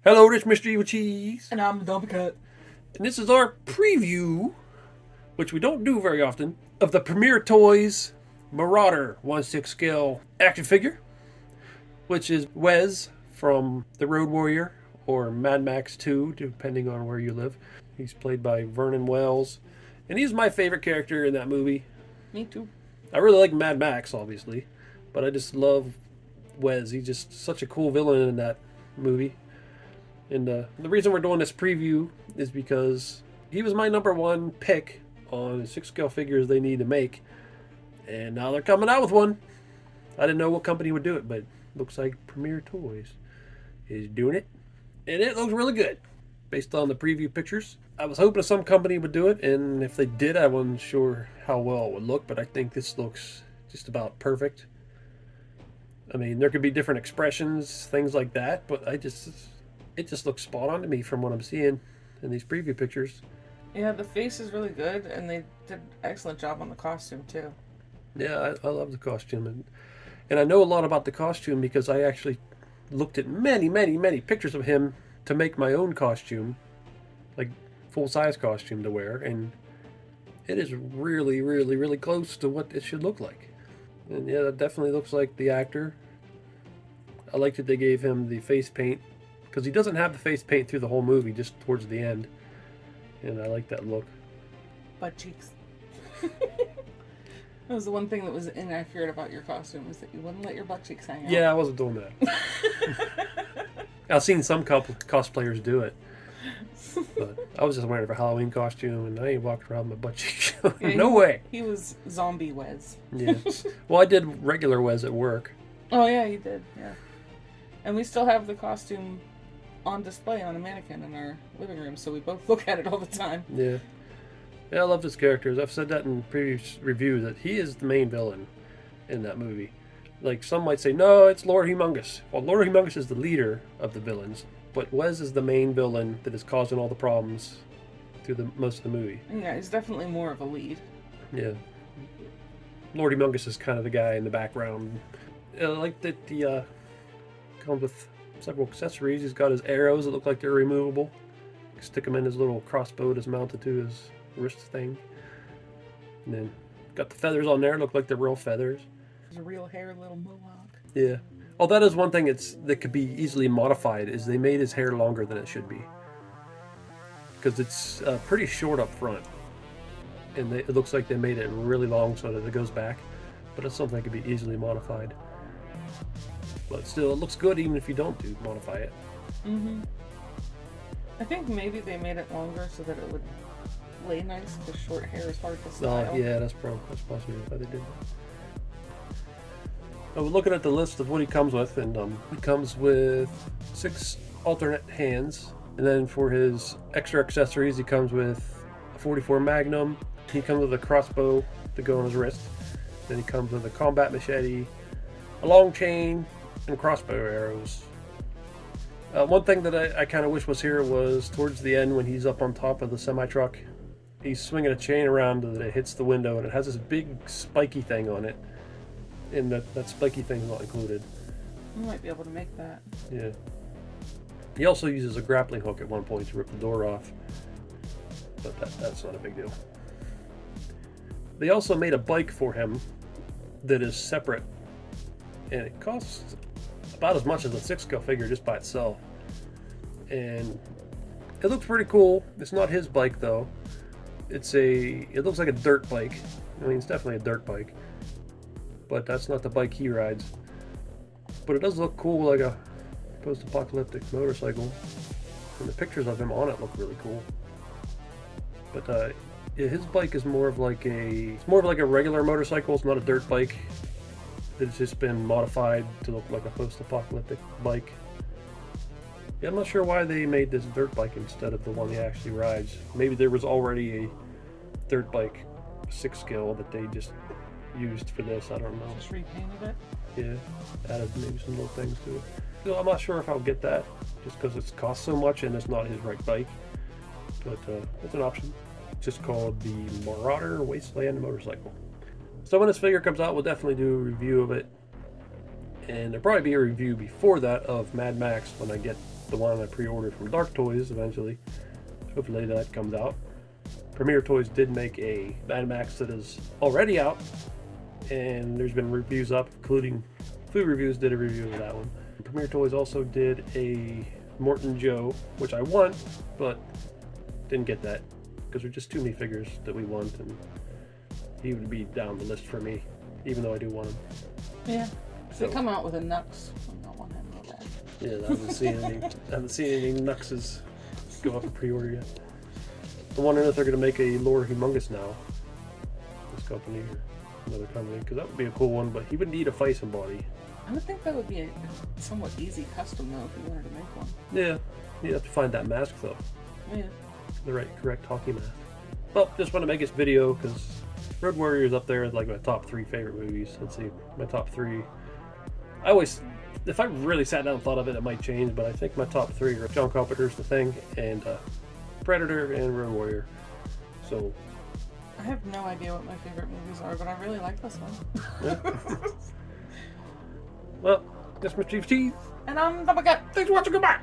Hello, it's Mr. Evilcheese. And I'm the Dumpy Cut. And this is our preview, which we don't do very often, of the Premier Toys Marauder 1/6 scale action figure, which is Wes from The Road Warrior or Mad Max 2, depending on where you live. He's played by Vernon Wells, and he's my favorite character in that movie. Me too. I really like Mad Max, obviously, but I just love Wes. He's just such a cool villain in that movie. And the reason we're doing this preview is because he was my number one pick on the 6 scale figures they need to make. And now they're coming out with one. I didn't know what company would do it, but it looks like Premier Toys is doing it. And it looks really good based on the preview pictures. I was hoping some company would do it, and if they did, I wasn't sure how well it would look, but I think this looks just about perfect. I mean, there could be different expressions, things like that, but it just looks spot on to me from what I'm seeing in these preview pictures. Yeah, the face is really good, and they did an excellent job on the costume, too. Yeah, I love the costume. And I know a lot about the costume because I actually looked at many, many, many pictures of him to make my own costume, like full-size costume to wear. And it is really, really, really close to what it should look like. And yeah, that definitely looks like the actor. I like that they gave him the face paint, because he doesn't have the face paint through the whole movie, just towards the end. And I like that look. Butt cheeks. That was the one thing that was inaccurate about your costume, was that you wouldn't let your butt cheeks hang out. Yeah, I wasn't doing that. I've seen some cosplayers do it. But I was just wearing it for a Halloween costume, and I ain't walking around with my butt cheeks. Yeah, No way. He was zombie Wes. Yeah. Well, I did regular Wes at work. Oh, yeah, you did, yeah. And we still have the costume on display on a mannequin in our living room, so we both look at it all the time. Yeah. Yeah, I love this character. I've said that in previous reviews, that he is the main villain in that movie. Like, some might say, no, it's Lord Humongous. Well, Lord Humongous is the leader of the villains, but Wes is the main villain that is causing all the problems through most of the movie. Yeah, he's definitely more of a lead. Yeah. Lord Humongous is kind of the guy in the background. I like that he comes with several accessories. He's got his arrows that look like they're removable. Stick them in his little crossbow that's mounted to his wrist thing. And then got the feathers on there, look like they're real feathers. There's a real hair little mohawk. Yeah. Oh, that is one thing that could be easily modified, is they made his hair longer than it should be. Because it's pretty short up front. And it looks like they made it really long so that it goes back. But it's something that could be easily modified. But still, it looks good even if you don't modify it. Mm-hmm. I think maybe they made it longer so that it would lay nice, because short hair is hard to style. Oh, yeah, that's possibly why they did that. We're looking at the list of what he comes with, and he comes with 6 alternate hands. And then for his extra accessories, he comes with a 44 Magnum. He comes with a crossbow to go on his wrist. Then he comes with a combat machete, a long chain, and crossbow arrows. One thing that I kind of wish was here was towards the end when he's up on top of the semi-truck. He's swinging a chain around that it hits the window, and it has this big spiky thing on it. And that spiky thing's not included. You might be able to make that. Yeah. He also uses a grappling hook at one point to rip the door off. But that's not a big deal. They also made a bike for him that is separate. And it costs about as much as a 6 scale figure just by itself. And it looks pretty cool. It's not his bike though. It looks like a dirt bike. I mean, it's definitely a dirt bike. But that's not the bike he rides. But it does look cool, like a post-apocalyptic motorcycle. And the pictures of him on it look really cool. But yeah, his bike is more of like a regular motorcycle. It's not a dirt bike. It's just been modified to look like a post-apocalyptic bike. Yeah, I'm not sure why they made this dirt bike instead of the one he actually rides. Maybe there was already a dirt bike 6 scale that they just used for this. I don't know. Just repainted it? Yeah, added maybe some little things to it. So I'm not sure if I'll get that, just because it costs so much and it's not his right bike. But it's an option. It's just called the Marauder Wasteland Motorcycle. So when this figure comes out, we'll definitely do a review of it. And there'll probably be a review before that of Mad Max when I get the one I pre-ordered from Dark Toys eventually. Hopefully that comes out. Premier Toys did make a Mad Max that is already out, and there's been reviews up, including Food Reviews did a review of that one. Premier Toys also did a Morton Joe, which I want, but didn't get that because there's just too many figures that we want, and he would be down the list for me, even though I do want him. Yeah. If they come out with a Nux, I don't want him real bad. Yeah, I haven't seen any Nuxes go up for pre-order yet. I'm wondering if they're going to make a Lore Humongous now. This company or another company, because that would be a cool one, but he would need a Fison body. I would think that would be a somewhat easy custom though if you wanted to make one. Yeah, you have to find that mask though. Yeah. The correct hockey mask. Well, just want to make this video because Road Warrior is up there as like my top 3 favorite movies. Let's see, my top 3. I always, if I really sat down and thought of it, it might change, but I think my top 3 are John Carpenter's The Thing and Predator and Road Warrior. So I have no idea what my favorite movies are, but I really like this one. yeah. Well, that's Mr. Cheese. And I'm Double Cat. Thanks for watching. Goodbye.